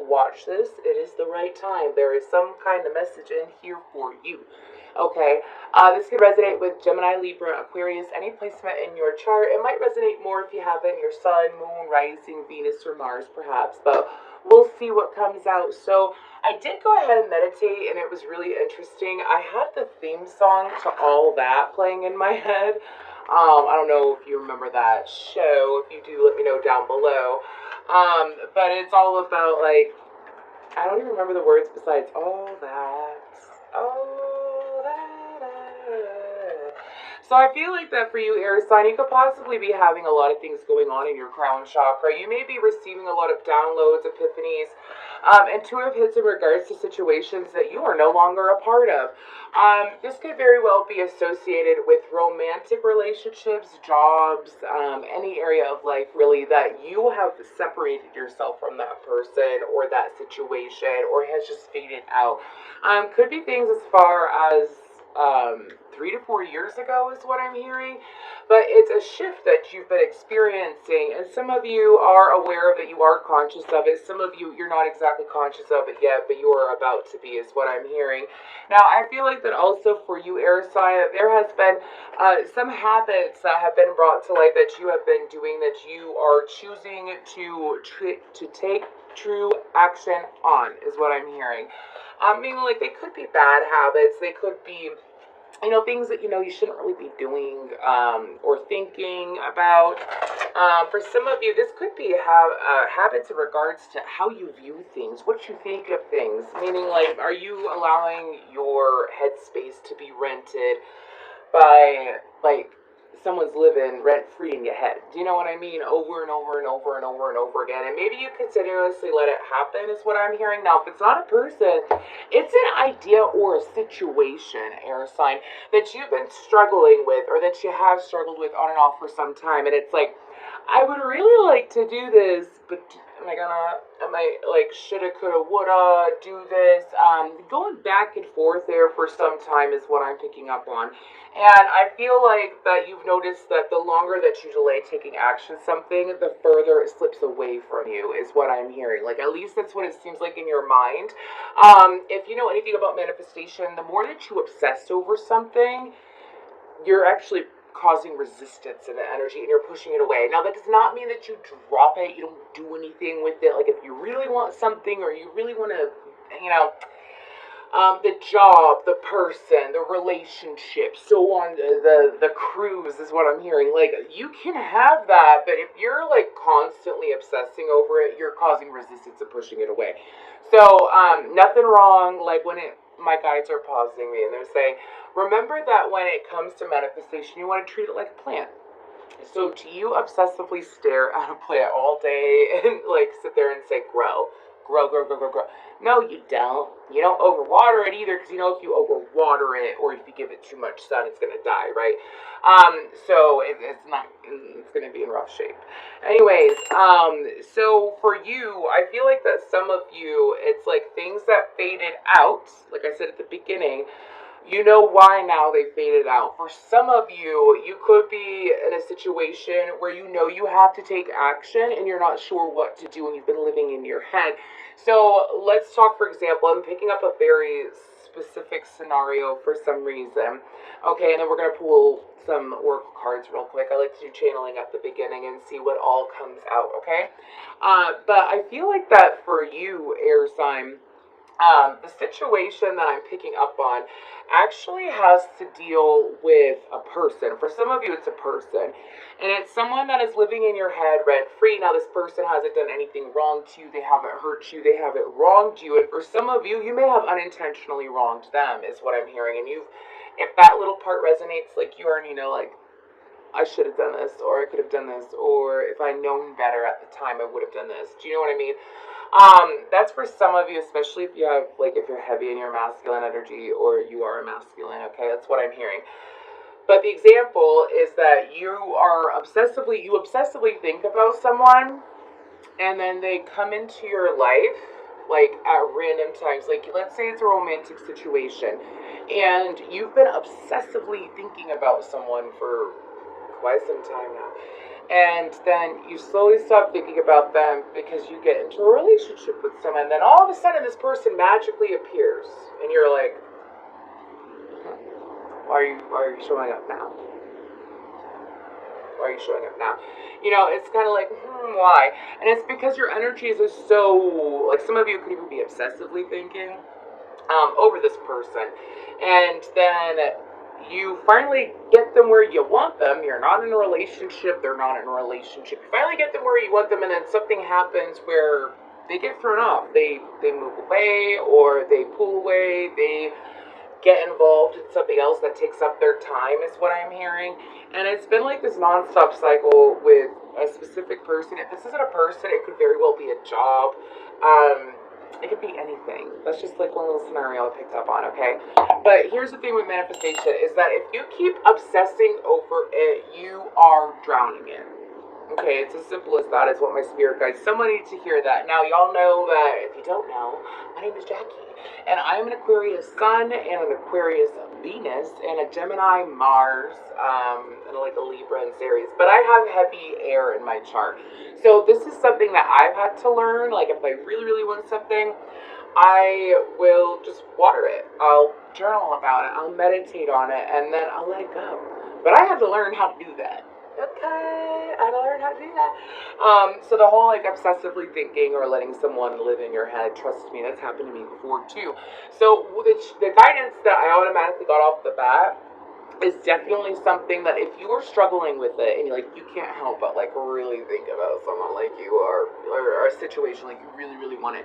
watch this, it is the right time. There is some kind of message in here for you. Okay, this could resonate with Gemini, Libra, Aquarius, any placement in your chart. It might resonate more if you have it in your Sun, Moon, Rising, Venus, or Mars, perhaps, but we'll see what comes out. So I did go ahead and meditate, and it was really interesting. I had the theme song to all that playing in my head. I don't know if you remember that show. If you do, let me know down below. But it's all about, like, I don't even remember the words besides all that. All that. So I feel like that for you, air sign, you could possibly be having a lot of things going on in your crown chakra. You may be receiving a lot of downloads, epiphanies, intuitive hits in regards to situations that you are no longer a part of. This could very well be associated with romantic relationships, jobs, any area of life really that you have separated yourself from that person or that situation or has just faded out. Could be things as far as 3 to 4 years ago is what I'm hearing, but it's a shift that you've been experiencing, and some of you are aware of it, you are conscious of it, some of you, you're not exactly conscious of it yet, but you are about to be, is what I'm hearing. Now, I feel like that also for you, air sign, there has been some habits that have been brought to light that you have been doing that you are choosing to take true action on, is what I'm hearing. Meaning, like, they could be bad habits, they could be, things that you shouldn't really be doing or thinking about. For some of you, this could be habits in regards to how you view things, what you think of things. Meaning, like, are you allowing your headspace to be rented by, like, someone's living rent free in your head? Do you know what I mean? Over and over and over and over and over again. And maybe you continuously let it happen, is what I'm hearing. Now, if it's not a person, it's an idea or a situation, air sign, that you've been struggling with or that you have struggled with on and off for some time. And it's like, I would really like to do this, but am I like, shoulda, coulda, woulda, do this? Going back and forth there for some time is what I'm picking up on. And I feel like that you've noticed that the longer that you delay taking action something, the further it slips away from you, is what I'm hearing. Like, at least that's what it seems like in your mind. If you know anything about manifestation, the more that you obsess over something, you're actually causing resistance in the energy and you're pushing it away. Now, that does not mean that you drop it, you don't do anything with it. Like, if you really want something or you really want to, the job, the person, the relationship, so on, the cruise is what I'm hearing. Like, you can have that, but if you're like constantly obsessing over it, you're causing resistance and pushing it away. So, nothing wrong. Like, my guides are pausing me and they're saying, remember that when it comes to manifestation, you want to treat it like a plant. So do you obsessively stare at a plant all day and like sit there and say, grow, grow, grow, grow, grow, grow? No, you don't. You don't overwater it either, because if you overwater it or if you give it too much sun, it's going to die, right? So it's going to be in rough shape. Anyways, so for you, I feel like that some of you, it's like things that faded out, like I said at the beginning, you know why now they faded out. For some of you, you could be in a situation where you have to take action and you're not sure what to do and you've been living in your head. So let's talk, for example, I'm picking up a very specific scenario for some reason. Okay, and then we're going to pull some oracle cards real quick. I like to do channeling at the beginning and see what all comes out, okay? But I feel like that for you, air sign, the situation that I'm picking up on actually has to deal with a person. For some of you, it's a person. And it's someone that is living in your head rent-free. Now, this person hasn't done anything wrong to you. They haven't hurt you. They haven't wronged you. And for some of you, you may have unintentionally wronged them, is what I'm hearing. And if that little part resonates, like, you already know, like, I should have done this, or I could have done this, or if I'd known better at the time, I would have done this. Do you know what I mean? That's for some of you, especially if you have, like, if you're heavy in your masculine energy or you are a masculine, okay? That's what I'm hearing. But the example is that you obsessively think about someone and then they come into your life, like, at random times. Like, let's say it's a romantic situation and you've been obsessively thinking about someone for quite some time now. And then you slowly stop thinking about them because you get into a relationship with someone. And then all of a sudden, this person magically appears, and you're like, why are you showing up now? Why are you showing up now? You know, it's kind of like, why? And it's because your energies are so, like, some of you could even be obsessively thinking over this person. And then you finally get them where you want them. You're not in a relationship. They're not in a relationship. You finally get them where you want them, and then something happens where they get thrown off. They move away, or they pull away. They get involved in something else that takes up their time, is what I'm hearing. And it's been like this non-stop cycle with a specific person. If this isn't a person, it could very well be a job. It could be anything. That's just like one little scenario I picked up on, okay? But here's the thing with manifestation is that if you keep obsessing over it, you are drowning it. Okay, it's as simple as that, is what my spirit guides. Someone needs to hear that. Now, y'all know that, if you don't know, my name is Jackie. And I'm an Aquarius Sun, and an Aquarius Venus, and a Gemini Mars, and like a Libra and Aries. But I have heavy air in my chart. So this is something that I've had to learn. Like, if I really, really want something, I will just water it. I'll journal about it. I'll meditate on it, and then I'll let it go. But I had to learn how to do that. Okay, I gotta learn how to do that. So the whole like obsessively thinking or letting someone live in your head, trust me, that's happened to me before too. So the guidance that I automatically got off the bat is definitely something that if you are struggling with it and you can't help but like really think about someone like you are, or a situation like you really, really want it,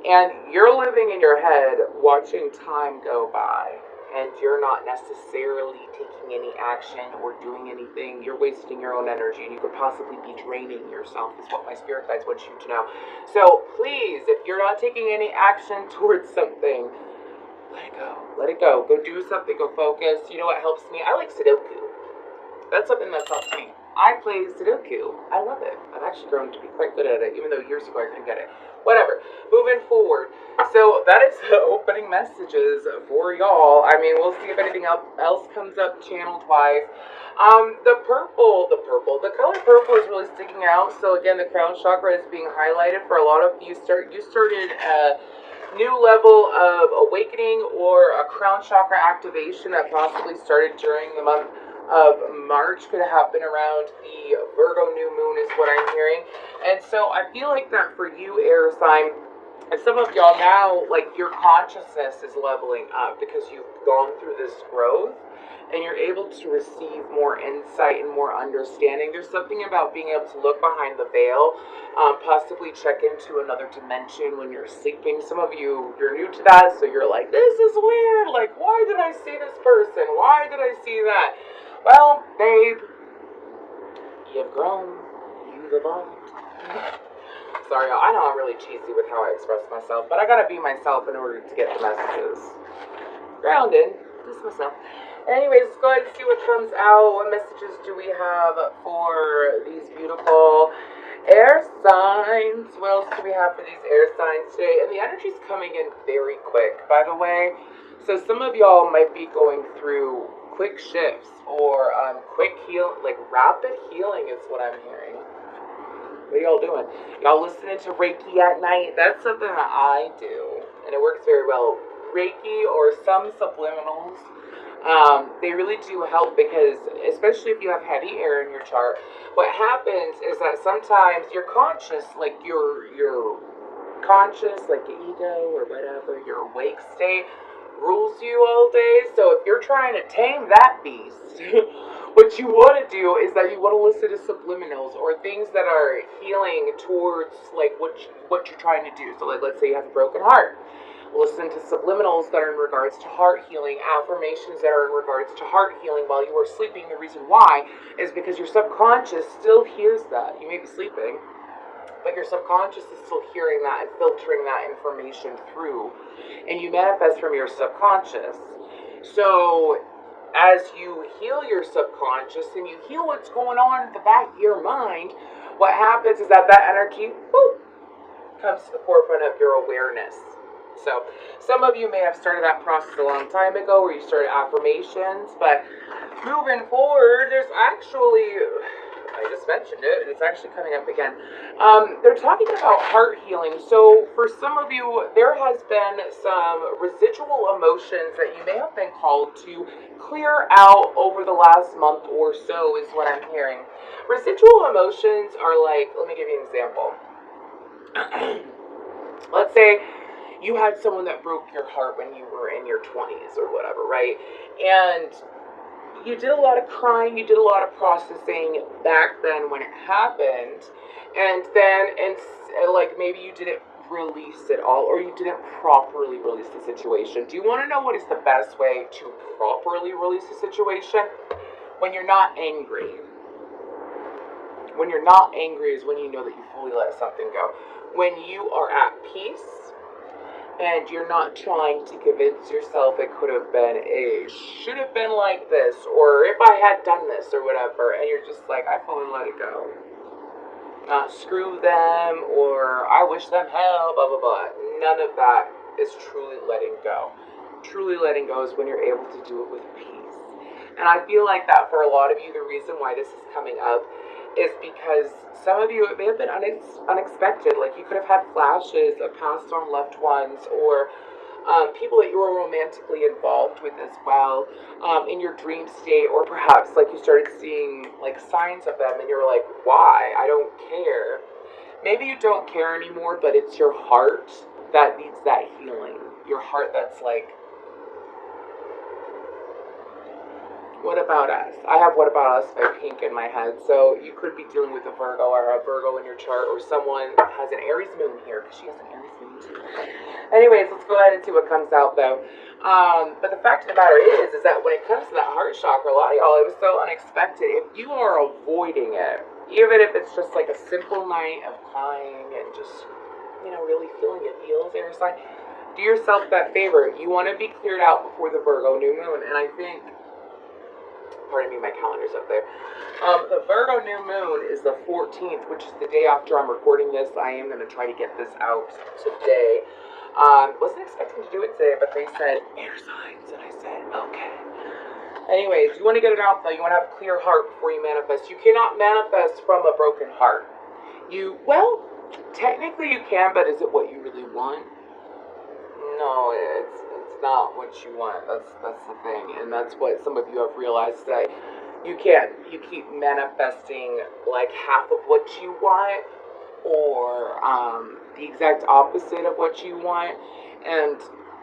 and you're living in your head watching time go by, and you're not necessarily taking any action or doing anything, you're wasting your own energy, and you could possibly be draining yourself, is what my spirit guides want you to know. So please, if you're not taking any action towards something, let it go. Let it go. Go do something. Go focus. You know what helps me? I like Sudoku. That's something that's helped me. I play Sudoku. I love it. I've actually grown to be quite good at it, even though years ago I couldn't get it. Whatever. Moving forward. So that is the opening messages for y'all. I mean, we'll see if anything else comes up channeled-wise. The color purple is really sticking out. So again, the crown chakra is being highlighted for a lot of you. You started a new level of awakening or a crown chakra activation that possibly started during the month of March. Could happen around the Virgo new moon, is what I'm hearing. And so I feel like that for you, air sign, and some of y'all now, like your consciousness is leveling up because you've gone through this growth and you're able to receive more insight and more understanding. There's something about being able to look behind the veil, possibly check into another dimension when you're sleeping. Some of you, you're new to that, so you're like, this is weird. Like, why did I see this person? Why did I see that? Well, babe, you've grown. You've evolved. Sorry, I know I'm really cheesy with how I express myself, but I gotta be myself in order to get the messages. Grounded. Just myself. Anyways, let's go ahead and see what comes out. What messages do we have for these beautiful air signs? What else do we have for these air signs today? And the energy's coming in very quick, by the way. So some of y'all might be going through quick shifts or quick rapid healing is what I'm hearing. What are y'all doing? Y'all listening to Reiki at night? That's something that I do, and it works very well. Reiki or some subliminals, they really do help because, especially if you have heavy air in your chart, what happens is that sometimes your conscious, like your conscious, like your ego or whatever, your awake state, rules you all day. So if you're trying to tame that beast, what you want to do is that you want to listen to subliminals or things that are healing towards like what you're trying to do. So like, let's say you have a broken heart. Listen to subliminals that are in regards to heart healing, affirmations that are in regards to heart healing while you are sleeping. The reason why is because your subconscious still hears that. You may be sleeping, but your subconscious is still hearing that and filtering that information through, and you manifest from your subconscious. So as you heal your subconscious and you heal what's going on in the back of your mind, what happens is that energy comes to the forefront of your awareness. So some of you may have started that process a long time ago where you started affirmations, but moving forward, there's actually I just mentioned it, and it's actually coming up again. They're talking about heart healing. So, for some of you, there has been some residual emotions that you may have been called to clear out over the last month or so, is what I'm hearing. Residual emotions are like, let me give you an example. Let's say you had someone that broke your heart when you were in your 20s or whatever, right? And you did a lot of crying, you did a lot of processing back then when it happened, and then, and like maybe you didn't release it all, or you didn't properly release the situation. Do you want to know what is the best way to properly release a situation? When you're not angry. When you're not angry is when you know that you fully let something go. When you are at peace, and you're not trying to convince yourself it could have been should have been like this, or if I had done this, or whatever, and you're just like, I fully let it go. Not screw them, or I wish them hell, blah, blah, blah. None of that is truly letting go. Truly letting go is when you're able to do it with peace. And I feel like that for a lot of you, the reason why this is coming up is because some of you, it may have been unexpected. Like you could have had flashes of passed on loved ones, or people that you were romantically involved with as well, in your dream state, or perhaps like you started seeing like signs of them and you were like, why? I don't care. Maybe you don't care anymore, but it's your heart that needs that healing. Your heart that's like, what about us? I have What About Us by Pink in my head. So you could be dealing with a Virgo, or a Virgo in your chart, or someone has an Aries moon here, because she has an Aries moon too. Anyways, let's go ahead and see what comes out though. But the fact of the matter is that when it comes to that heart chakra, a lot of y'all, it was so unexpected. If you are avoiding it, even if it's just like a simple night of crying and just, really feeling your feels, air sign, do yourself that favor. You want to be cleared out before the Virgo new moon, and I think, pardon me, my calendar's up there. The Virgo new moon is the 14th, which is the day after I'm recording this. I am going to try to get this out today. Wasn't expecting to do it today, but they said air signs, and I said, okay. Anyways, you want to get it out though. You want to have a clear heart before you manifest. You cannot manifest from a broken heart. Technically you can, but is it what you really want? No, it's not what you want. That's the thing, and that's what some of you have realized, that you can't. You keep manifesting like half of what you want, or the exact opposite of what you want. And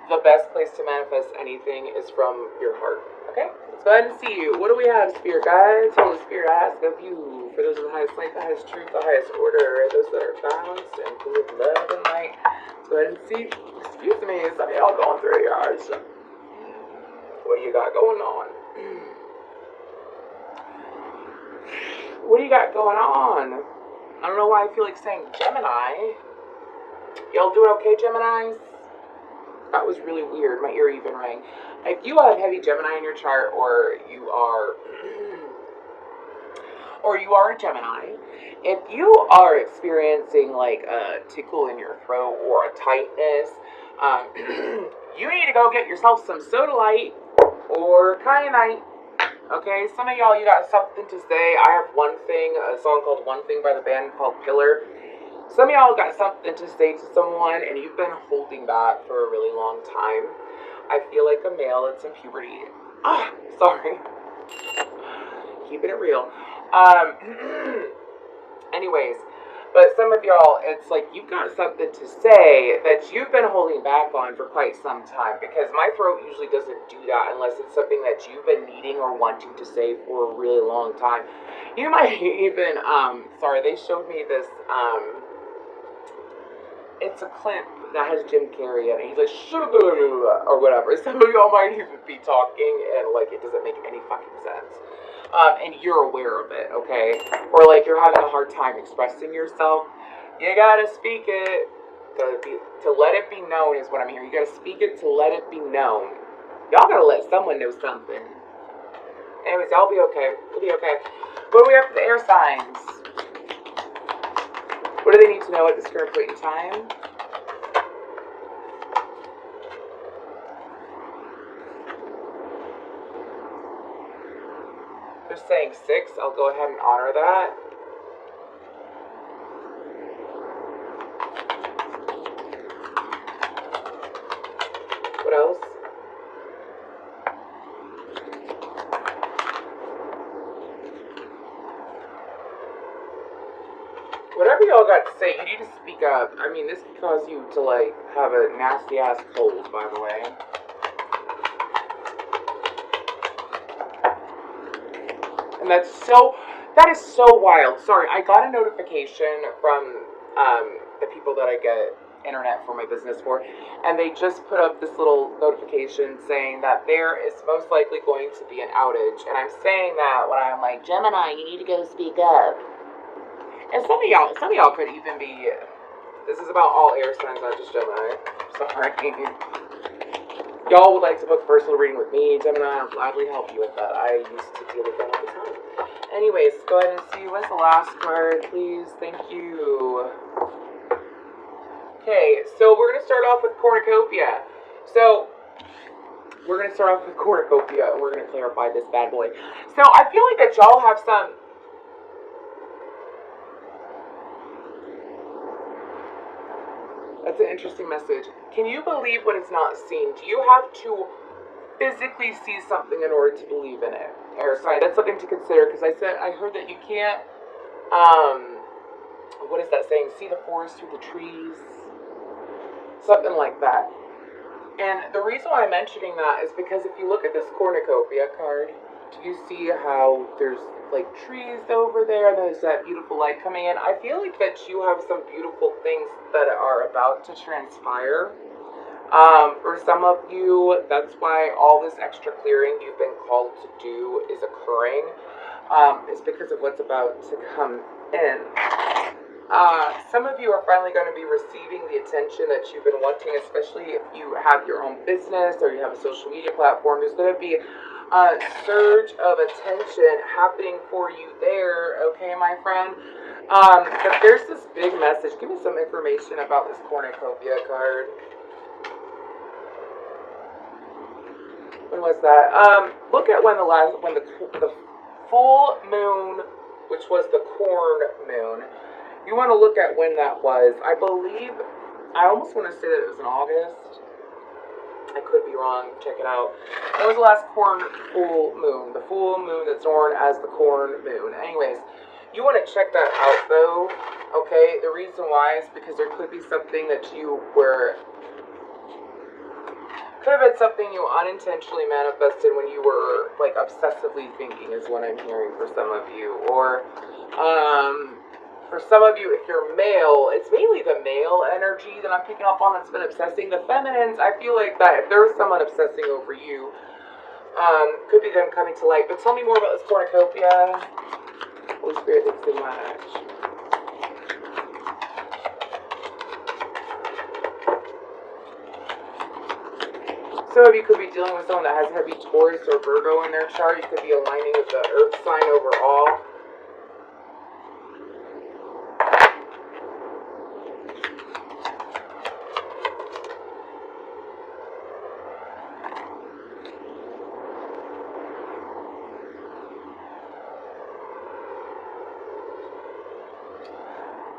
the best place to manifest anything is from your heart. Okay, let's go ahead and see you. What do we have, Spirit guides? Holy Spirit, I ask of you, for those of the highest light, the highest truth, the highest order, those that are balanced and full of love and light. Let's go ahead and see. Excuse me, some of y'all going through your hearts. What do you got going on? What do you got going on? I don't know why I feel like saying Gemini. Y'all doing okay, Geminis? That was really weird. My ear even rang. If you have heavy Gemini in your chart, or you are a Gemini, if you are experiencing like a tickle in your throat or a tightness, you need to go get yourself some Soda Light or Kyanite. Okay, some of y'all, you got something to say. I have a song called One Thing by the band called Pillar. Some of y'all got something to say to someone, and you've been holding back for a really long time. I feel like a male that's in puberty. Sorry. Keeping it real. Anyways, but some of y'all, it's like you've got something to say that you've been holding back on for quite some time, because my throat usually doesn't do that unless it's something that you've been needing or wanting to say for a really long time. You might even, they showed me this, it's a clip that has Jim Carrey in it. He's like, or whatever. Some of y'all might even be talking and like it doesn't make any fucking sense. And you're aware of it, okay? Or like you're having a hard time expressing yourself. You gotta speak it to let it be known is what I'm hearing. You gotta speak it to let it be known. Y'all gotta let someone know something. Anyways, y'all be okay. We'll be okay. What do we have for the air signs? What do they need to know at this current point in time? They're saying 6. I'll go ahead and honor that. What else? Whatever y'all got to say, you need to speak up. I mean, this could cause you to, like, have a nasty ass cold, by the way. And that is so wild. Sorry, I got a notification from the people that I get internet for my business for, and they just put up this little notification saying that there is most likely going to be an outage. And I'm saying that when I'm like, Gemini, you need to go speak up. And some of y'all could even be. This is about all air signs, not just Gemini. Sorry. Y'all would like to book a personal reading with me, Gemini, I'll gladly help you with that. I used to deal with that all the time. Anyways, go ahead and see what's the last card, please. Thank you. Okay, so we're going to start off with cornucopia. So, we're going to start off with cornucopia, and we're going to clarify this bad boy. So, I feel like that y'all have some... That's an interesting message. Can you believe what is not seen? Do you have to physically see something in order to believe in it? Or, sorry, that's something to consider, because I heard that you can't, what is that saying? See the forest through the trees? Something like that. And the reason why I'm mentioning that is because if you look at this cornucopia card, do you see how there's like trees over there and there's that beautiful light coming in? I feel like that you have some beautiful things that are about to transpire. For some of you, that's why all this extra clearing you've been called to do is occurring. Is because of what's about to come in. Some of you are finally going to be receiving the attention that you've been wanting, especially if you have your own business or you have a social media platform. There's going to be a surge of attention happening for you there, okay, my friend? But there's this big message. Give me some information about this cornucopia card. When was that? Look at when the full moon, which was the corn moon. You want to look at when that was. I believe, I almost want to say that it was in August. I could be wrong. Check it out. That was the last corn full moon. The full moon that's known as the corn moon. Anyways, you want to check that out though. Okay, the reason why is because there could be something that you were... Could have been something you unintentionally manifested when you were, like, obsessively thinking is what I'm hearing for some of you. Or, for some of you, if you're male, it's mainly the male energy that I'm picking up on that's been obsessing. The feminines, I feel like that if there's someone obsessing over you, could be them coming to light. But tell me more about this cornucopia. Holy Spirit, thanks so much. Some of you could be dealing with someone that has heavy Taurus or Virgo in their chart. You could be aligning with the earth sign overall.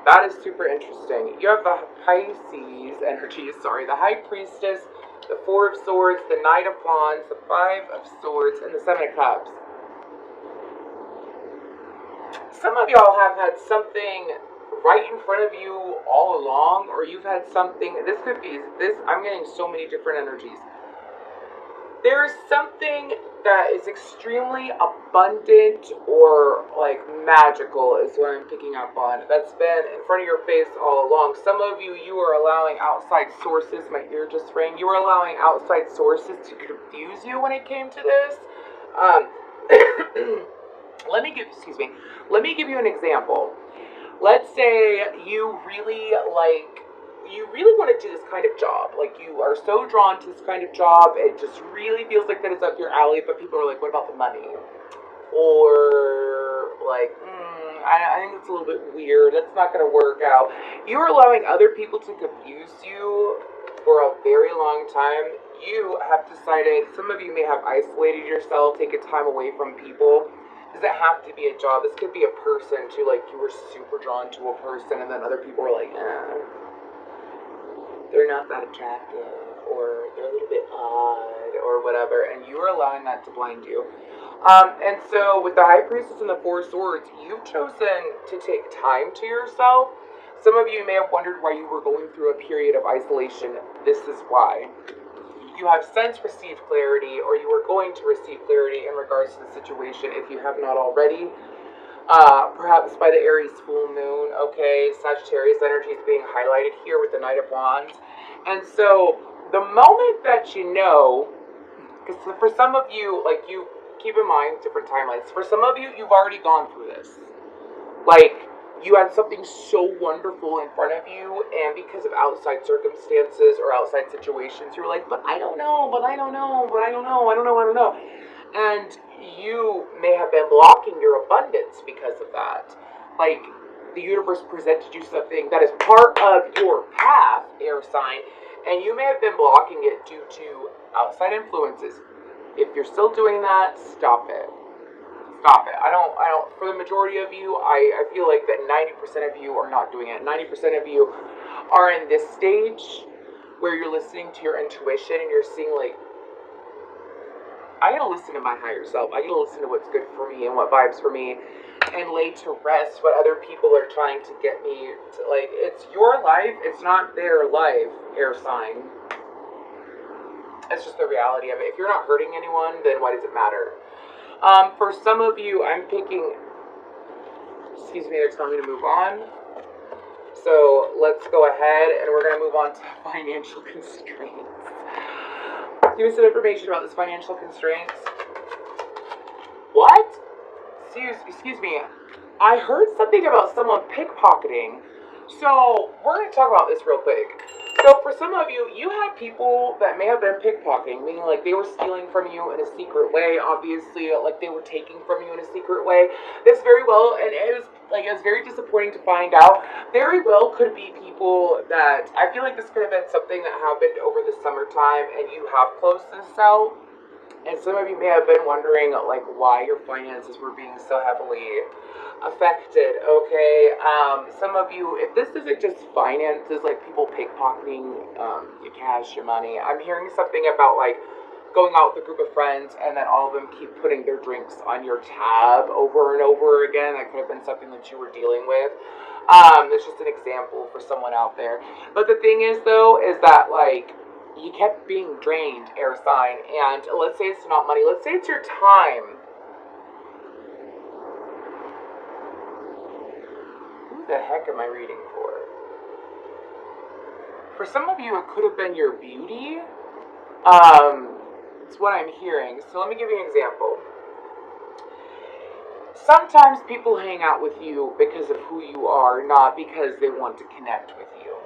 That is super interesting. You have the Pisces energy, the High Priestess, the Four of Swords, the Knight of Wands, the Five of Swords, and the Seven of Cups. Some of y'all have had something right in front of you all along, or you've had something, I'm getting so many different energies. There's something that is extremely abundant or like magical is what I'm picking up on. That's been in front of your face all along. Some of you are allowing outside sources, my ear just rang, you were allowing outside sources to confuse you when it came to this. Let me give you an example. Let's say you really want to do this kind of job. Like, you are so drawn to this kind of job, it just really feels like that it's up your alley, but people are like, what about the money? Or, like, I think it's a little bit weird, that's not going to work out. You're allowing other people to confuse you for a very long time. You have decided, some of you may have isolated yourself, taken time away from people, Doesn't have to be a job. This could be a person too. Like you were super drawn to a person, and then other people were like, they're not that attractive, or they're a little bit odd, or whatever, and you are allowing that to blind you. And so with the High Priestess and the Four Swords, you've chosen to take time to yourself. Some of you may have wondered why you were going through a period of isolation. This is why. You have since received clarity, or you are going to receive clarity in regards to the situation if you have not already. Perhaps by the Aries full moon, okay? Sagittarius energy is being highlighted here with the Knight of Wands. And so the moment that you know, because for some of you, like you keep in mind different timelines. For some of you, you've already gone through this. Like, you had something so wonderful in front of you, and because of outside circumstances or outside situations, you're like, but I don't know, but I don't know, but I don't know, I don't know, I don't know. And you may have been blocking your abundance because of that. Like, the universe presented you something that is part of your path, air sign, and you may have been blocking it due to outside influences. If you're still doing that, stop it. Stop it. I don't, for the majority of you, I feel like that 90% of you are not doing it. 90% of you are in this stage where you're listening to your intuition and you're seeing like, I gotta listen to my higher self. I gotta listen to what's good for me and what vibes for me and lay to rest what other people are trying to get me to. Like, it's your life. It's not their life, air sign. It's just the reality of it. If you're not hurting anyone, then why does it matter? For some of you, I'm picking, excuse me, they're telling me to move on. So let's go ahead and we're going to move on to financial constraints. Give me some information about this financial constraints. What? Excuse me. I heard something about someone pickpocketing. So we're going to talk about this real quick. So for some of you, you have people that may have been pickpocketing, meaning like they were stealing from you in a secret way, obviously, like they were taking from you in a secret way. This very well, and it was very disappointing to find out, very well could be people that, I feel like this could have been something that happened over the summertime and you have closed this out. And some of you may have been wondering like why your finances were being so heavily affected, okay? Some of you, if this isn't just finances, like people pickpocketing your cash, your money, I'm hearing something about like going out with a group of friends and then all of them keep putting their drinks on your tab over and over again. That could have been something that you were dealing with. It's just an example for someone out there. But the thing is though, is that like, you kept being drained, air sign, and let's say it's not money, let's say it's your time. Who the heck am I reading for? For some of you, it could have been your beauty. It's what I'm hearing. So let me give you an example. Sometimes people hang out with you because of who you are, not because they want to connect with you.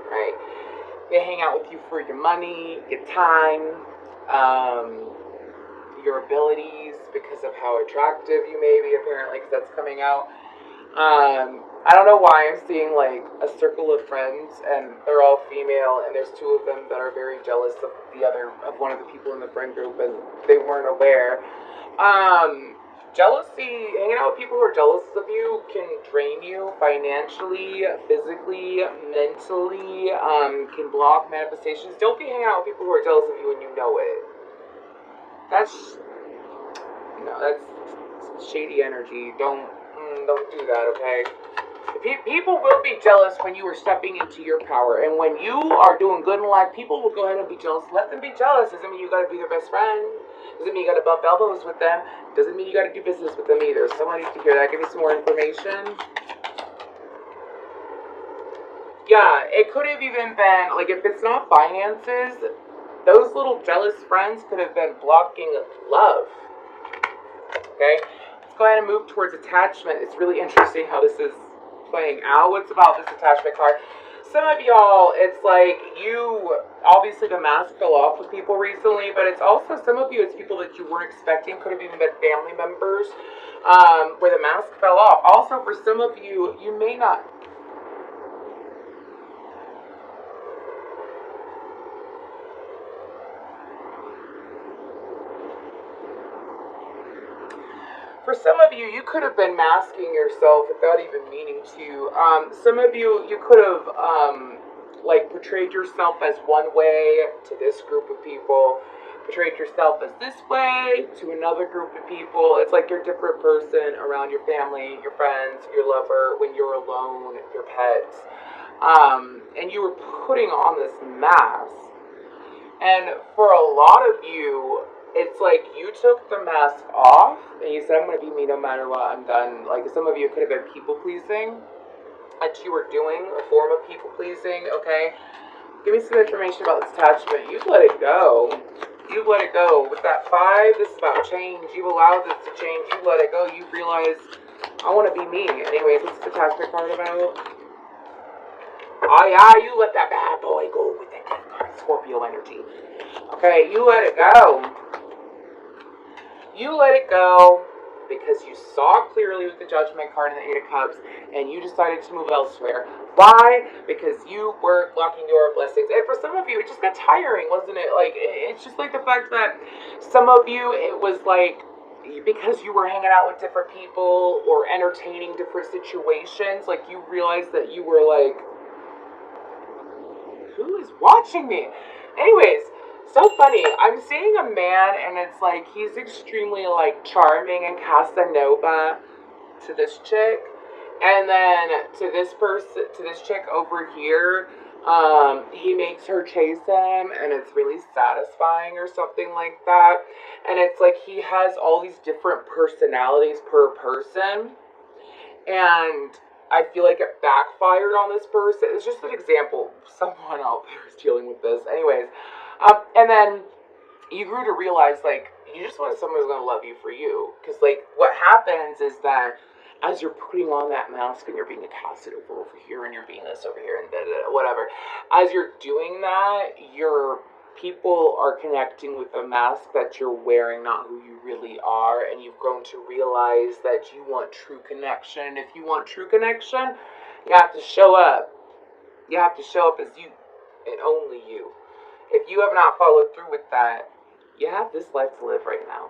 Right? They hang out with you for your money, your time, your abilities, because of how attractive you may be, apparently, because that's coming out. I don't know why I'm seeing like a circle of friends, and they're all female, and there's two of them that are very jealous of one of the people in the friend group, and they weren't aware. Jealousy, hanging out with people who are jealous of you can drain you financially, physically, mentally, can block manifestations. Don't be hanging out with people who are jealous of you and you know it. That's shady energy. Don't do that, okay? People will be jealous when you are stepping into your power, and when you are doing good in life, people will go ahead and be jealous. Let them be jealous. Doesn't mean you gotta be their best friend. Doesn't mean you gotta bump elbows with them. Doesn't mean you gotta do business with them either. Someone needs to hear that. Give me some more information. Yeah, it could have even been, like, if it's not finances, those little jealous friends could have been blocking love. Okay? Let's go ahead and move towards attachment. It's really interesting how this is playing out. What's about this attachment card? Some of y'all, it's like you, obviously the mask fell off with people recently, but it's also some of you, it's people that you weren't expecting, could have even been family members, where the mask fell off. Also, for some of you, you may not, For some of you, you could have been masking yourself without even meaning to. Some of you, you could have like portrayed yourself as one way to this group of people, portrayed yourself as this way to another group of people. It's like you're a different person around your family, your friends, your lover, when you're alone, your pets. And you were putting on this mask. And for a lot of you, it's like you took the mask off and you said, I'm going to be me no matter what, I'm done. Like some of you could have been people pleasing, that you were doing a form of people pleasing, okay? Give me some information about this attachment. You've let it go. You've let it go. With that 5, this is about change. You've allowed this to change. You've let it go. You realize, I want to be me. Anyways, what's the attachment card about? Oh yeah, you let that bad boy go with that death card, Scorpio energy. Okay, you let it go. You let it go because you saw clearly with the Judgment card and the 8 of Cups, and you decided to move elsewhere. Why? Because you were blocking your blessings. And for some of you, it just got tiring, wasn't it? Like, it's just like the fact that some of you, it was like, because you were hanging out with different people or entertaining different situations, like you realized that you were like, who is watching me? Anyways, so funny. I'm seeing a man and it's like he's extremely like charming and Casanova to this chick. And then to this person, to this chick over here, he makes her chase him and it's really satisfying or something like that. And it's like he has all these different personalities per person. And I feel like it backfired on this person. It's just an example. Someone out there is dealing with this. Anyways, and then you grew to realize, like, you just want someone who's going to love you for you. Because, like, what happens is that as you're putting on that mask and you're being a Casanova over here and you're being this over here and whatever, as you're doing that, your people are connecting with the mask that you're wearing, not who you really are, and you've grown to realize that you want true connection. If you want true connection, you have to show up. You have to show up as you and only you. If you have not followed through with that, you have this life to live right now.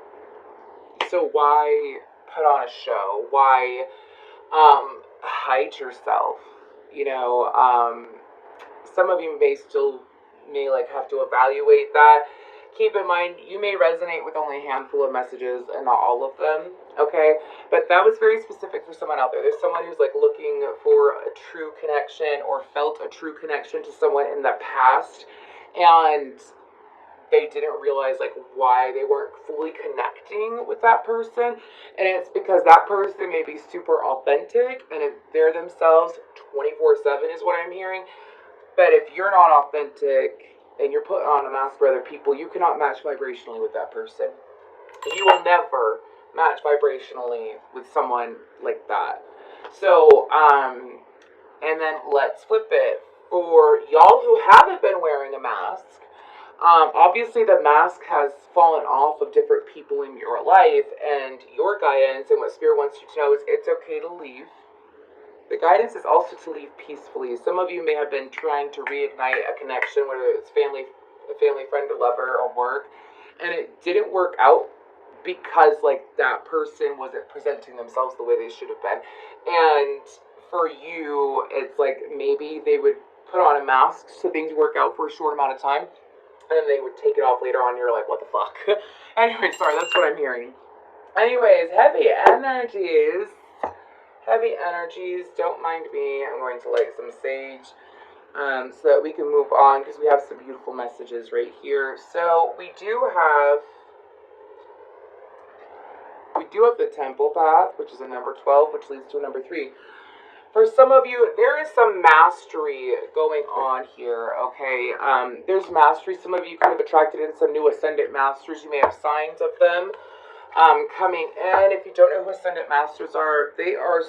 So why put on a show? Why hide yourself? You know, some of you may like have to evaluate that. Keep in mind, you may resonate with only a handful of messages and not all of them, okay? But that was very specific for someone out there. There's someone who's like looking for a true connection or felt a true connection to someone in the past, and they didn't realize like why they weren't fully connecting with that person. And it's because that person may be super authentic and they're themselves 24/7 is what I'm hearing. But if you're not authentic and you're putting on a mask for other people, you cannot match vibrationally with that person. You will never match vibrationally with someone like that. So, and then let's flip it. For y'all who haven't been wearing a mask, obviously the mask has fallen off of different people in your life, and your guidance and what Spirit wants you to know is it's okay to leave. The guidance is also to leave peacefully. Some of you may have been trying to reignite a connection, whether it's a family friend, a lover, or work, and it didn't work out because like that person wasn't presenting themselves the way they should have been. And for you, it's like maybe they would put on a mask so things work out for a short amount of time, and then they would take it off later on, and you're like, what the fuck? Anyway, sorry, that's what I'm hearing. Anyways, heavy energies. Heavy energies, don't mind me. I'm going to light some sage so that we can move on because we have some beautiful messages right here. So we do have the Temple Path, which is a number 12, which leads to a number 3. For some of you, there is some mastery going on here, okay? There's mastery. Some of you could have attracted in some new Ascendant Masters. You may have signs of them coming in. If you don't know who Ascendant Masters are, they are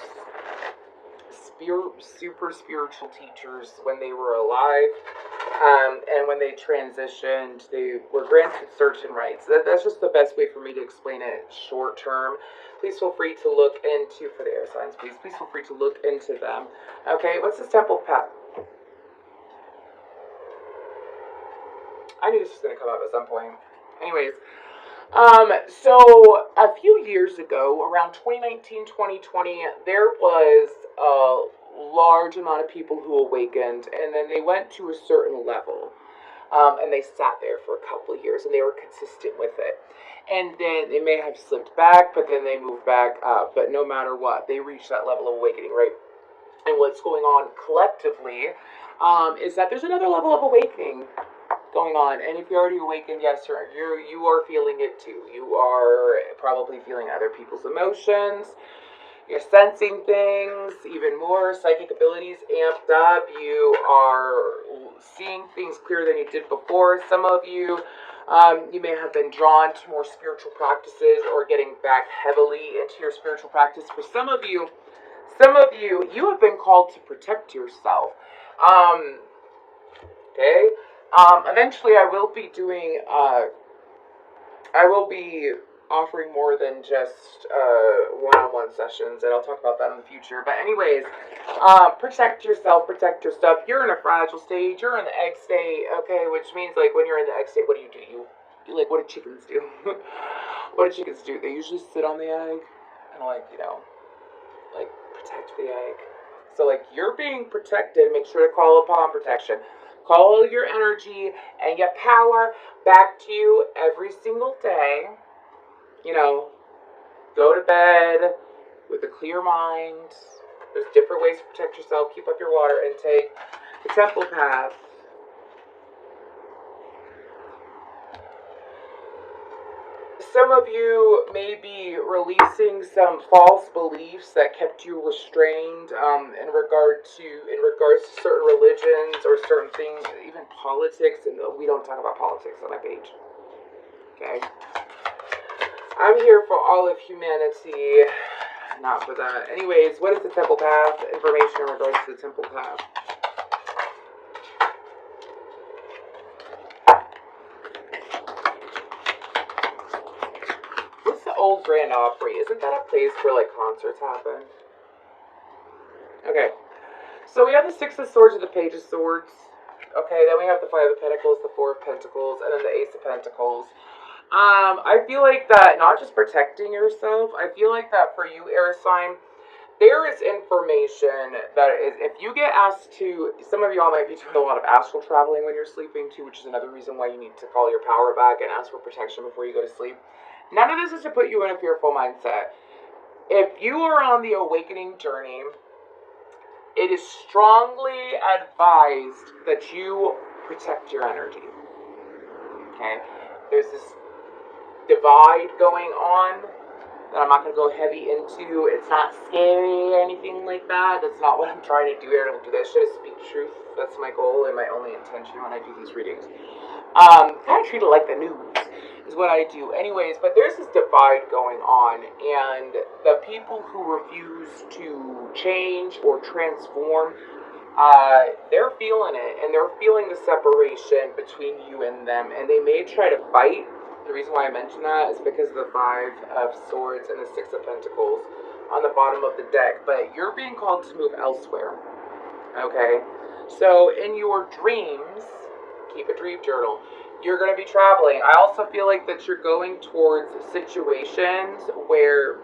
super spiritual teachers when they were alive, and when they transitioned, they were granted certain rights. That's just the best way for me to explain it short term. Please feel free to look into, for the air signs, please feel free to look into them. Okay, what's this Temple Path? I knew this was going to come up at some point. Anyways, So a few years ago, around 2019, 2020, there was a large amount of people who awakened, and then they went to a certain level. And they sat there for a couple of years, and they were consistent with it. And then they may have slipped back, but then they moved back up. But no matter what, they reached that level of awakening, right? And what's going on collectively is that there's another level of awakening going on. And if you're already awakened, yes, you are feeling it too. You are probably feeling other people's emotions. You're sensing things even more. Psychic abilities amped up. You are seeing things clearer than you did before. Some of you, you may have been drawn to more spiritual practices or getting back heavily into your spiritual practice. For some of you have been called to protect yourself. Okay. Eventually, I will be offering more than just one-on-one sessions, and I'll talk about that in the future. But anyways, protect yourself, protect your stuff. You're in a fragile stage. You're in the egg state, okay? Which means, like, when you're in the egg state, what do? You like, what do chickens do? What do chickens do? They usually sit on the egg and, like, like, protect the egg. So, like, you're being protected. Make sure to call upon protection. Call your energy and your power back to you every single day. Go to bed with a clear mind. There's different ways to protect yourself. Keep up your water intake. The temple path. Some of you may be releasing some false beliefs that kept you restrained in regards to certain religions or certain things, even politics. And we don't talk about politics on my page. Okay. I'm here for all of humanity, not for that. Anyways, what is the temple path? Information in regards to the temple path. What's the old Grand Opry? Isn't that a place where, like, concerts happen? Okay. So we have the Six of Swords and the Page of Swords. Okay, then we have the Five of Pentacles, the Four of Pentacles, and then the Ace of Pentacles. I feel like that, not just protecting yourself, I feel like that for you, air sign, there is information that is, if you get asked to, some of y'all might be doing a lot of astral traveling when you're sleeping too, which is another reason why you need to call your power back and ask for protection before you go to sleep. None of this is to put you in a fearful mindset. If you are on the awakening journey, it is strongly advised that you protect your energy. Okay? There's this divide going on that I'm not going to go heavy into. It's not scary or anything like that. That's not what I'm trying to do here. I don't do that shit. I speak truth. That's my goal and my only intention when I do these readings. Kind of treat it like the news is what I do. Anyways, but there's this divide going on, and the people who refuse to change or transform, they're feeling it, and they're feeling the separation between you and them, and they may try to fight. The reason why I mention that is because of the Five of Swords and the Six of Pentacles on the bottom of the deck, but you're being called to move elsewhere, okay? So in your dreams, keep a dream journal. You're going to be traveling. I also feel like that you're going towards situations where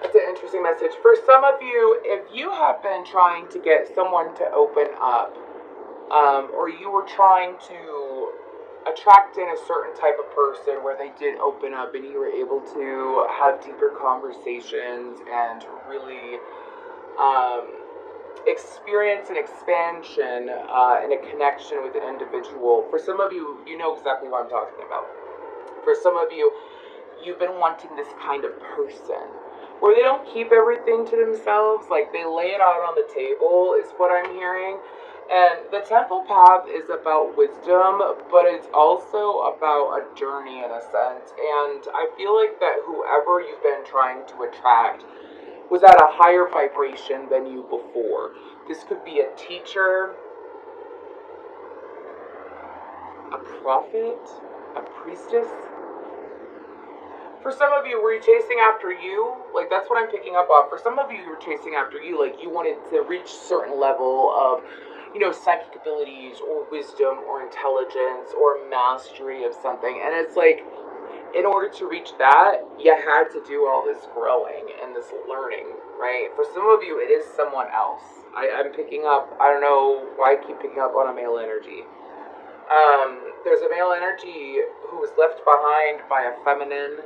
it's an interesting message. For some of you, if you have been trying to get someone to open up, or you were trying to attract in a certain type of person where they did open up and you were able to have deeper conversations and really experience an expansion and a connection with an individual. For some of you, you know exactly what I'm talking about. For some of you, you've been wanting this kind of person where they don't keep everything to themselves, like they lay it out on the table is what I'm hearing. And the temple path is about wisdom, but it's also about a journey in a sense. And I feel like that whoever you've been trying to attract was at a higher vibration than you before. This could be a teacher, a prophet, a priestess. For some of you, were you chasing after you? Like, that's what I'm picking up on. For some of you, you were chasing after you. Like, you wanted to reach a certain level of, psychic abilities or wisdom or intelligence or mastery of something. And it's like, in order to reach that, you had to do all this growing and this learning, right? For some of you, it is someone else. I'm picking up, I don't know why I keep picking up on a male energy. There's a male energy who was left behind by a feminine,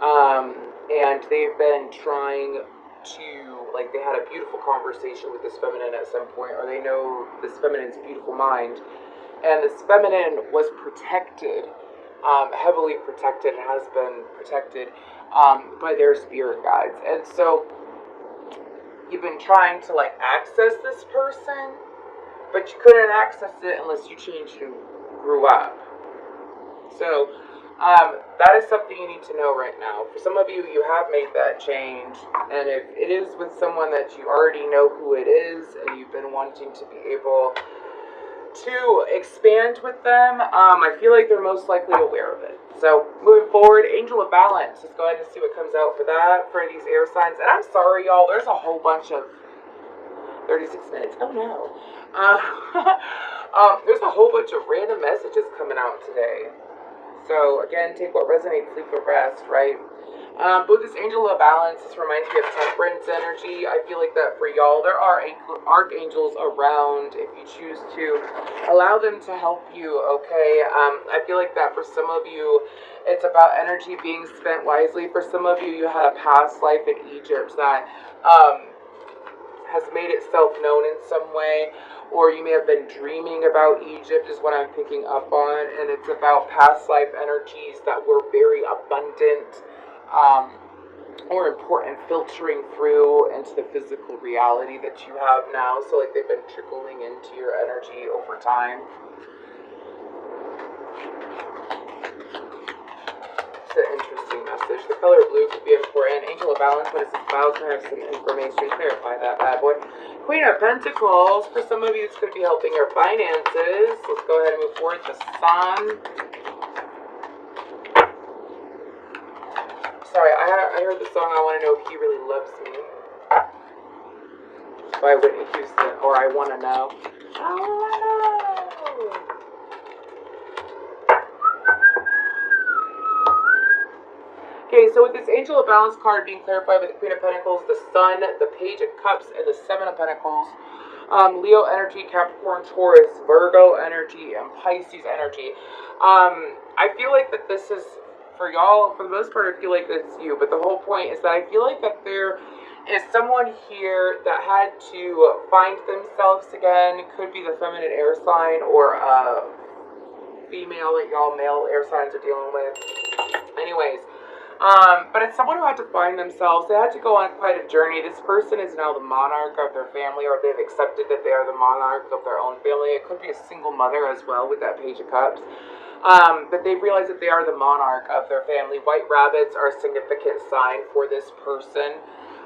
and they've been trying to, like, they had a beautiful conversation with this feminine at some point, or they know this feminine's beautiful mind, and this feminine was protected, heavily protected, and has been protected by their spirit guides. And so you've been trying to, like, access this person, but you couldn't access it unless you changed who grew up. So that is something you need to know right now. For some of you, you have made that change, and if it is with someone that you already know who it is, and you've been wanting to be able to expand with them, I feel like they're most likely aware of it. So moving forward, Angel of Balance. Let's go ahead and see what comes out for that, for these air signs. And I'm sorry, y'all, there's a whole bunch of 36 minutes. Oh no. There's a whole bunch of random messages coming out today. So again, take what resonates, leave the rest, right? But this Angel of Balance, this reminds me of Temperance energy. I feel like that for y'all, there are archangels around if you choose to allow them to help you, okay? I feel like that for some of you, it's about energy being spent wisely. For some of you, you had a past life in Egypt that has made itself known in some way, or you may have been dreaming about Egypt is what I'm picking up on, and it's about past life energies that were very abundant or important, filtering through into the physical reality that you have now. So like they've been trickling into your energy over time. It's an interesting message. The color blue could be important. Angel of Balance, what is it about? Can I have some information? Clarify that bad boy. Queen of Pentacles. For some of you, this could be helping your finances. Let's go ahead and move forward. The Sun. Sorry, I heard the song I Want to Know If He Really Loves Me by Whitney Houston, or I Want to Know. I Want to Know. Okay, so with this Angel of Balance card being clarified by the Queen of Pentacles, the Sun, the Page of Cups, and the Seven of Pentacles, Leo energy, Capricorn, Taurus, Virgo energy, and Pisces energy. I feel like that this is, for y'all, for the most part, I feel like it's you, but the whole point is that I feel like that there is someone here that had to find themselves again. It could be the feminine air sign or female that y'all male air signs are dealing with. Anyways, but it's someone who had to find themselves. They had to go on quite a journey. This person is now the monarch of their family, or they've accepted that they are the monarch of their own family. It could be a single mother as well with that Page of Cups. But they've realized that they are the monarch of their family. White rabbits are a significant sign for this person.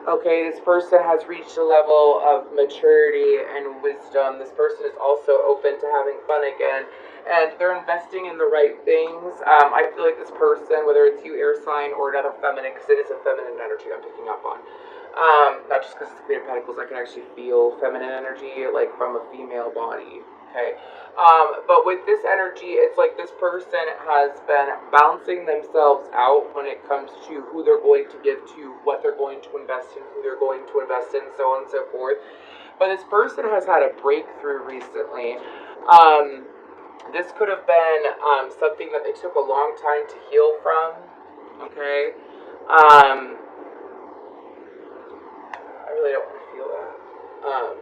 Okay, this person has reached a level of maturity and wisdom. This person is also open to having fun again. And they're investing in the right things. I feel like this person, whether it's you, air sign, or another feminine, because it is a feminine energy I'm picking up on. Not just because it's the Queen of Pentacles, I can actually feel feminine energy, like from a female body. Okay. But with this energy, it's like this person has been balancing themselves out when it comes to who they're going to give to, what they're going to invest in, who they're going to invest in, so on and so forth. But this person has had a breakthrough recently. This could have been something that they took a long time to heal from. Okay. I really don't want to feel that.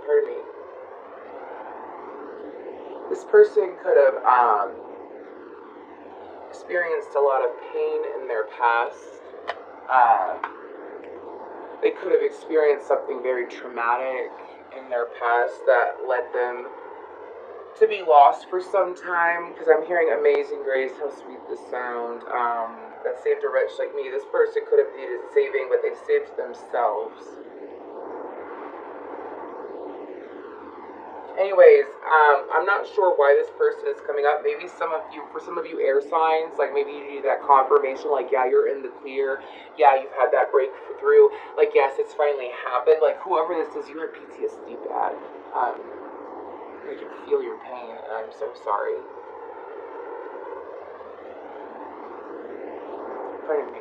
Pardon me. This person could have experienced a lot of pain in their past. They could have experienced something very traumatic in their past that led them to be lost for some time, because I'm hearing Amazing Grace, how sweet the sound, that saved a wretch like me. This person could have needed saving, but they saved themselves. Anyways, I'm not sure why this person is coming up. Maybe for some of you air signs, like maybe you need that confirmation, like, yeah, you're in the clear. Yeah, you've had that breakthrough. Like, yes, it's finally happened. Like, whoever this is, you had PTSD bad. I can feel your pain, and I'm so sorry. Pardon me.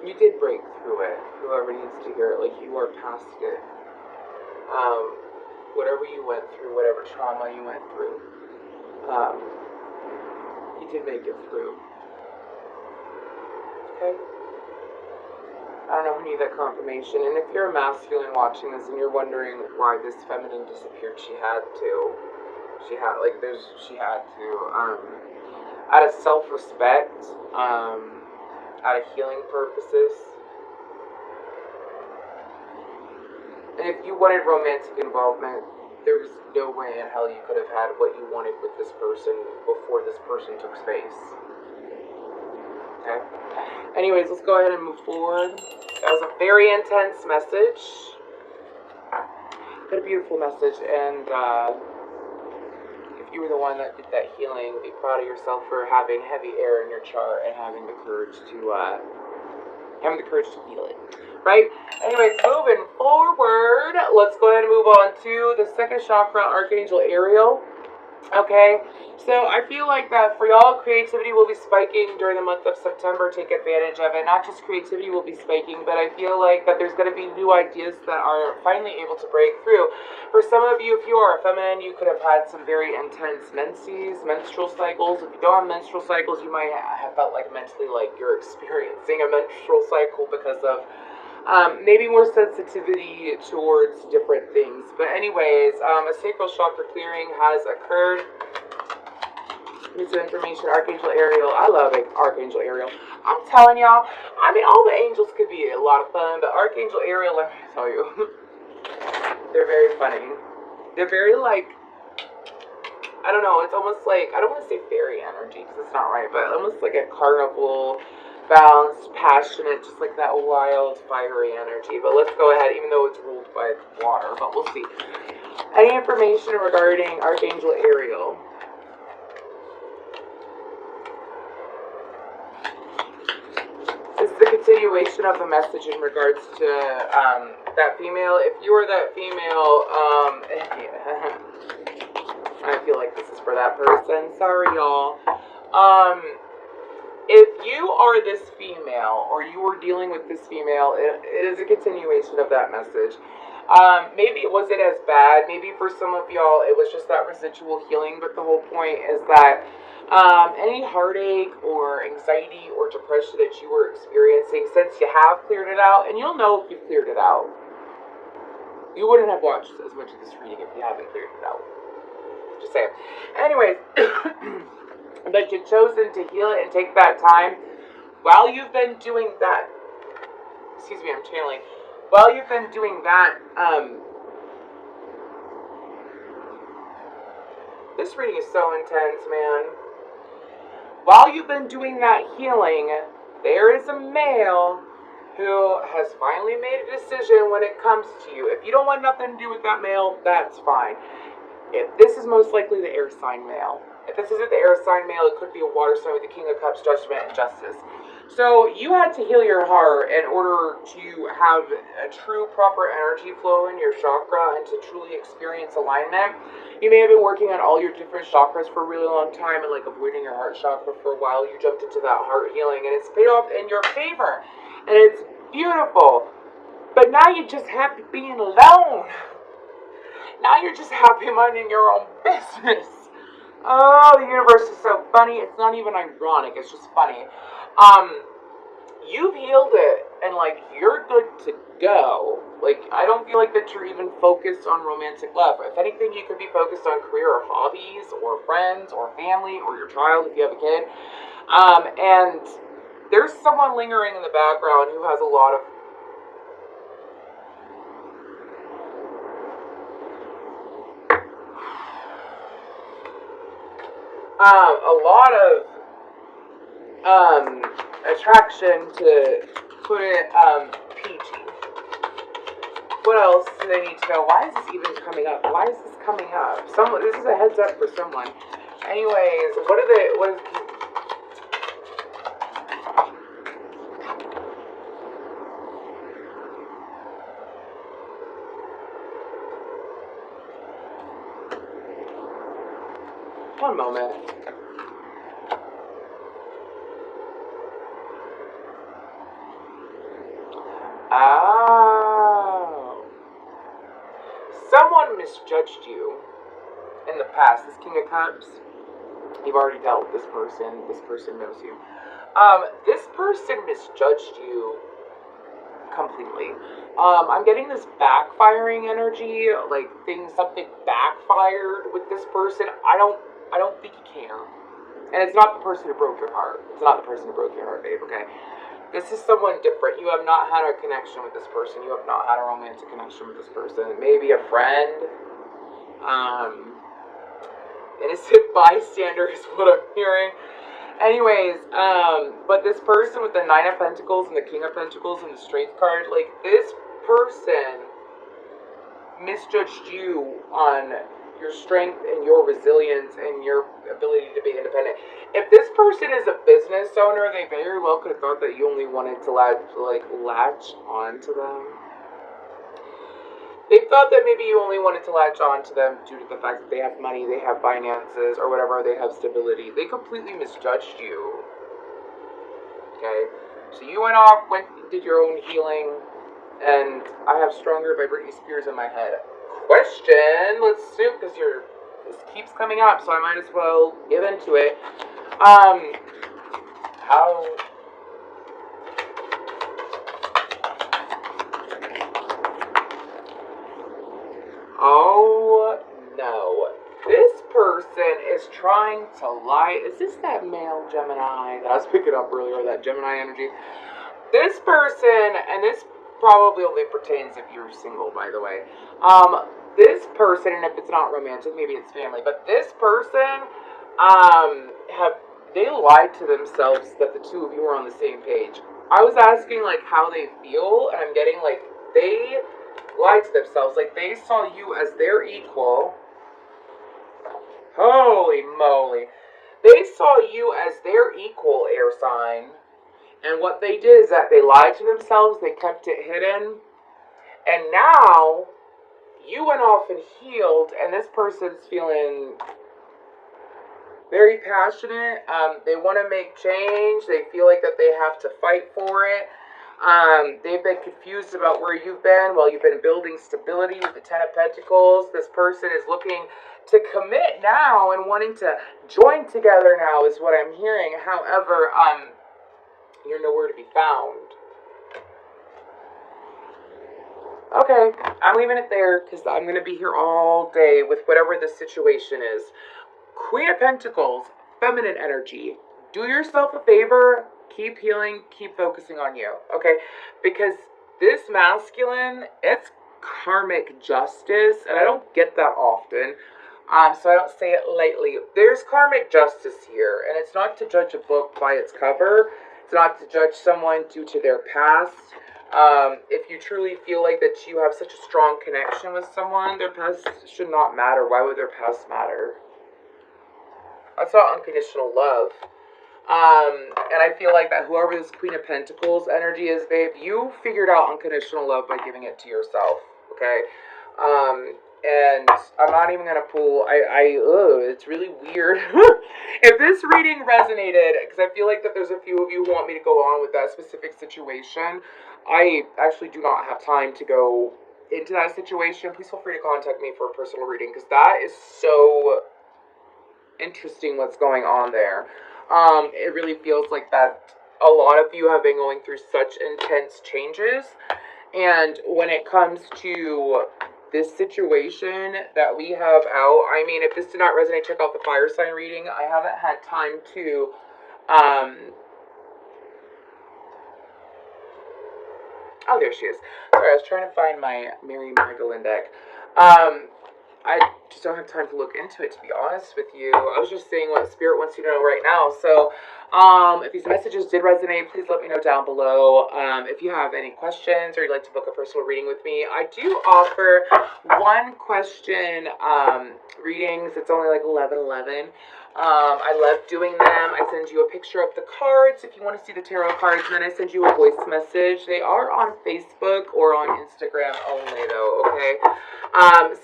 You did break through it. Whoever needs to hear it, like, you are past it. Whatever you went through, whatever trauma you went through, um, you did make it through. Okay? I don't know who need that confirmation. And if you're a masculine watching this and you're wondering why this feminine disappeared, she had to. She had to. Out of self-respect, out of healing purposes. And if you wanted romantic involvement, there was no way in hell you could have had what you wanted with this person before this person took space. Okay? Anyways, let's go ahead and move forward. That was a very intense message. But a beautiful message, and if you were the one that did that healing, be proud of yourself for having heavy air in your chart and having the courage to feel it. Right? Anyways, moving forward, let's go ahead and move on to the second chakra, Archangel Ariel. Okay, so I feel like that for y'all, creativity will be spiking during the month of September. Take advantage of it. Not just creativity will be spiking, but I feel like that there's going to be new ideas that are finally able to break through. For some of you, if you are a feminine, you could have had some very intense menstrual cycles. If you don't have menstrual cycles, you might have felt like mentally like you're experiencing a menstrual cycle because of maybe more sensitivity towards different things. But anyways, a sacral chakra clearing has occurred. Piece of information, Archangel Ariel. I love Archangel Ariel. I'm telling y'all, I mean, all the angels could be a lot of fun, but Archangel Ariel, let me tell you, they're very funny. They're very, like, I don't know, it's almost like, I don't want to say fairy energy, because it's not right, but almost like a carnival, balanced, passionate, just like that wild, fiery energy. But let's go ahead, even though it's ruled by water, but we'll see. Any information regarding Archangel Ariel? This is the continuation of the message in regards to that female. If you are that female, I feel like this is for that person. Sorry, y'all. If you are this female, or you are dealing with this female, it is a continuation of that message. Maybe it wasn't as bad. Maybe for some of y'all, it was just that residual healing. But the whole point is that any heartache or anxiety or depression that you were experiencing, since you have cleared it out, and you'll know if you've cleared it out. You wouldn't have watched as much of this reading if you haven't cleared it out. Just saying. Anyways, but you've chosen to heal it and take that time. While you've been doing that, excuse me, I'm channeling. While you've been doing that, this reading is so intense, man. While you've been doing that healing, there is a male who has finally made a decision when it comes to you. If you don't want nothing to do with that male, that's fine. If this is most likely the air sign male. If this isn't the air sign male, it could be a water sign with the King of Cups, Judgment, and Justice. So you had to heal your heart in order to have a true, proper energy flow in your chakra and to truly experience alignment. You may have been working on all your different chakras for a really long time and like avoiding your heart chakra for a while. You jumped into that heart healing and it's paid off in your favor. And it's beautiful. But now you're just happy being alone. Now you're just happy minding your own business. Oh, the universe is so funny. It's not even ironic. It's just funny. You've healed it, and like you're good to go. Like I don't feel like that you're even focused on romantic love. If anything, you could be focused on career or hobbies or friends or family or your child if you have a kid. And there's someone lingering in the background who has a lot of attraction to put it PG. What else do they need to know? Why is this even coming up? Why is this coming up? This is a heads up for someone. Anyways, what is one moment. Oh. Someone misjudged you in the past. This King of Cups, you've already dealt with this person. This person knows you. This person misjudged you completely. I'm getting this backfiring energy, like something backfired with this person. I don't think you can. And it's not the person who broke your heart. It's not the person who broke your heart, babe, okay? This is someone different. You have not had a connection with this person. You have not had a romantic connection with this person. Maybe a friend. Innocent bystander is what I'm hearing. Anyways, but this person with the Nine of Pentacles and the King of Pentacles and the Strength card, like, this person misjudged you on your strength and your resilience and your ability to be independent. If this person is a business owner, they very well could have thought that you only wanted to latch onto them. They thought that maybe you only wanted to latch on to them due to the fact that they have money, they have finances, or whatever, they have stability. They completely misjudged you. Okay? So you went off, did your own healing, and I have Stronger by Britney Spears in my head. Question, let's see, because this keeps coming up, so I might as well get into it. Oh, no. This person is trying to lie. Is this that male Gemini that I was picking up earlier, that Gemini energy? This person, and this probably only pertains if you're single, by the way. This person, and if it's not romantic, maybe it's family, but this person, they lied to themselves that the two of you were on the same page. I was asking, like, how they feel, and I'm getting, like, they lied to themselves. Like, they saw you as their equal. Holy moly. They saw you as their equal, air sign. And what they did is that they lied to themselves. They kept it hidden. And now, you went off and healed, and this person's feeling very passionate. They want to make change. They feel like that they have to fight for it. They've been confused about where you've been while you've been building stability with the Ten of Pentacles. This person is looking to commit now and wanting to join together now is what I'm hearing. However, you're nowhere to be found. Okay, I'm leaving it there because I'm going to be here all day with whatever the situation is. Queen of Pentacles, feminine energy. Do yourself a favor. Keep healing. Keep focusing on you. Okay? Because this masculine, it's karmic justice. And I don't get that often. So I don't say it lightly. There's karmic justice here. And it's not to judge a book by its cover. It's not to judge someone due to their past. If you truly feel like that you have such a strong connection with someone, their past should not matter. Why would their past matter? That's not unconditional love. And I feel like that whoever this Queen of Pentacles energy is, babe, you figured out unconditional love by giving it to yourself, okay? And I'm not even going to pull, it's really weird. If this reading resonated, because I feel like that there's a few of you who want me to go on with that specific situation, I actually do not have time to go into that situation. Please feel free to contact me for a personal reading, because that is so interesting what's going on there. It really feels like that a lot of you have been going through such intense changes, and when it comes to this situation that we have out, I mean, if this did not resonate, check out the fire sign reading. I haven't had time to oh, there she is. Sorry, I was trying to find my Mary Magdalene deck. I just don't have time to look into it, to be honest with you. I was just saying what Spirit wants you to know right now. So, If these messages did resonate, please let me know down below. If you have any questions or you'd like to book a personal reading with me, I do offer one question readings. It's only like 11:11. I love doing them. I send you a picture of the cards if you want to see the tarot cards, and then I send you a voice message. They are on Facebook or on Instagram only, though, okay?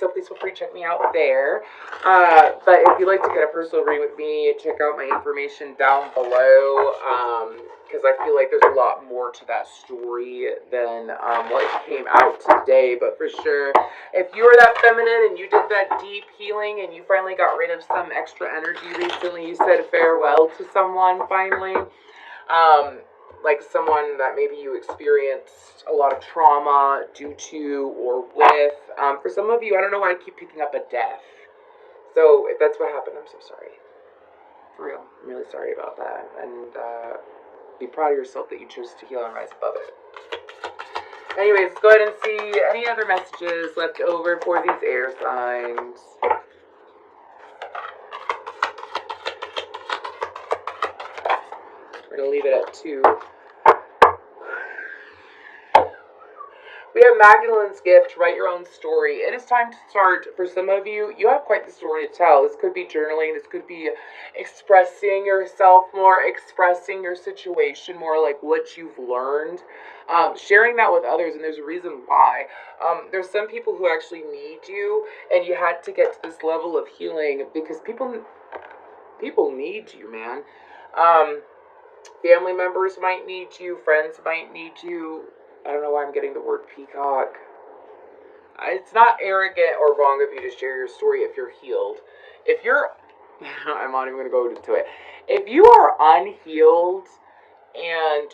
So please feel free to check me out there. But if you'd like to get a personal reading with me, check out my information down below, because I feel like there's a lot more to that story than what came out today. But for sure, if you were that feminine and you did that deep healing and you finally got rid of some extra energy recently, you said farewell to someone finally, like someone that maybe you experienced a lot of trauma due to or with. For some of you, I don't know why I keep picking up a death. So if that's what happened, I'm so sorry. For real. I'm really sorry about that. And be proud of yourself that you chose to heal and rise above it. Anyways, let's go ahead and see any other messages left over for these air signs. We're going to leave it at 2. We have Magdalene's gift, write your own story. It is time to start. For some of you, you have quite the story to tell. This could be journaling. This could be expressing yourself more, expressing your situation more, like what you've learned. Sharing that with others, and there's a reason why. There's some people who actually need you, and you had to get to this level of healing because people need you, man. Family members might need you. Friends might need you. I don't know why I'm getting the word peacock. It's not arrogant or wrong of you to share your story if you're healed. If you're, I'm not even going to go into it. If you are unhealed and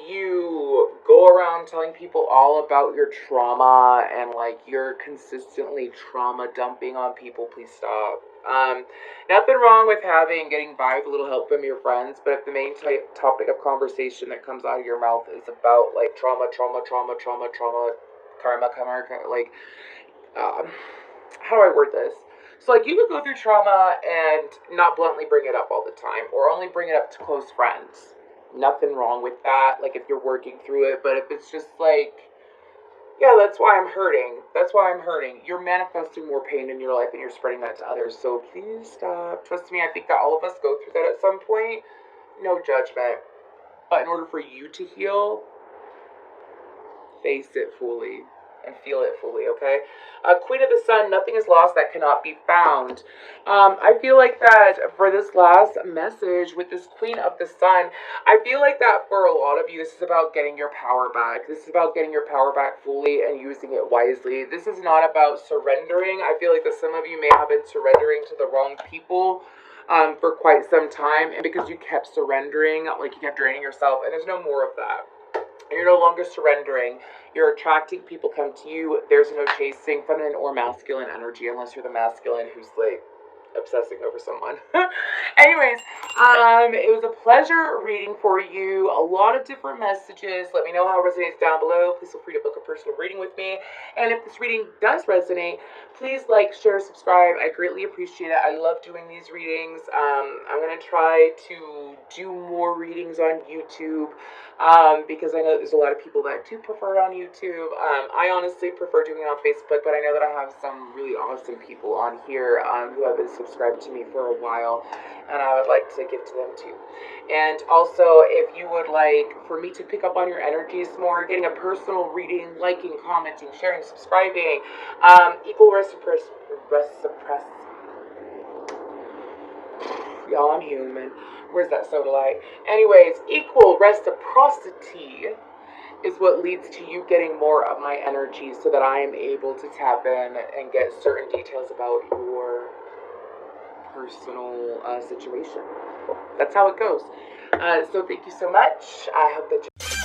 you go around telling people all about your trauma and like you're consistently trauma dumping on people, please stop. Nothing wrong with getting by with a little help from your friends, but if the main topic of conversation that comes out of your mouth is about like trauma, karma, like, how do I word this? So like you could go through trauma and not bluntly bring it up all the time, or only bring it up to close friends. Nothing wrong with that, like if you're working through it, but if it's just like, yeah, that's why I'm hurting. That's why I'm hurting. You're manifesting more pain in your life and you're spreading that to others. So please stop. Trust me, I think that all of us go through that at some point. No judgment. But in order for you to heal, face it fully and feel it fully, okay? Queen of the Sun, nothing is lost that cannot be found. I feel like that for this last message with this Queen of the Sun, I feel like that for a lot of you, this is about getting your power back. This is about getting your power back fully and using it wisely. This is not about surrendering. I feel like that some of you may have been surrendering to the wrong people for quite some time, and because you kept surrendering, like you kept draining yourself, and there's no more of that. You're no longer surrendering. You're attracting people come to you. There's no chasing feminine or masculine energy unless you're the masculine who's like obsessing over someone. Anyways, it was a pleasure reading for you. A lot of different messages. Let me know how it resonates down below. Please feel free to book a personal reading with me. And if this reading does resonate, please like, share, subscribe. I greatly appreciate it. I love doing these readings. I'm going to try to do more readings on YouTube because I know there's a lot of people that do prefer it on YouTube. I honestly prefer doing it on Facebook, but I know that I have some really awesome people on here who have been subscribed to me for a while, and I would like to give to them too. And also, if you would like for me to pick up on your energies more, getting a personal reading, liking, commenting, sharing, subscribing, equal reciprocity. Y'all, I'm human. Where's that soda light? Anyways, equal reciprocity is what leads to you getting more of my energy so that I am able to tap in and get certain details about your personal situation. That's how it goes. So thank you so much. I hope that you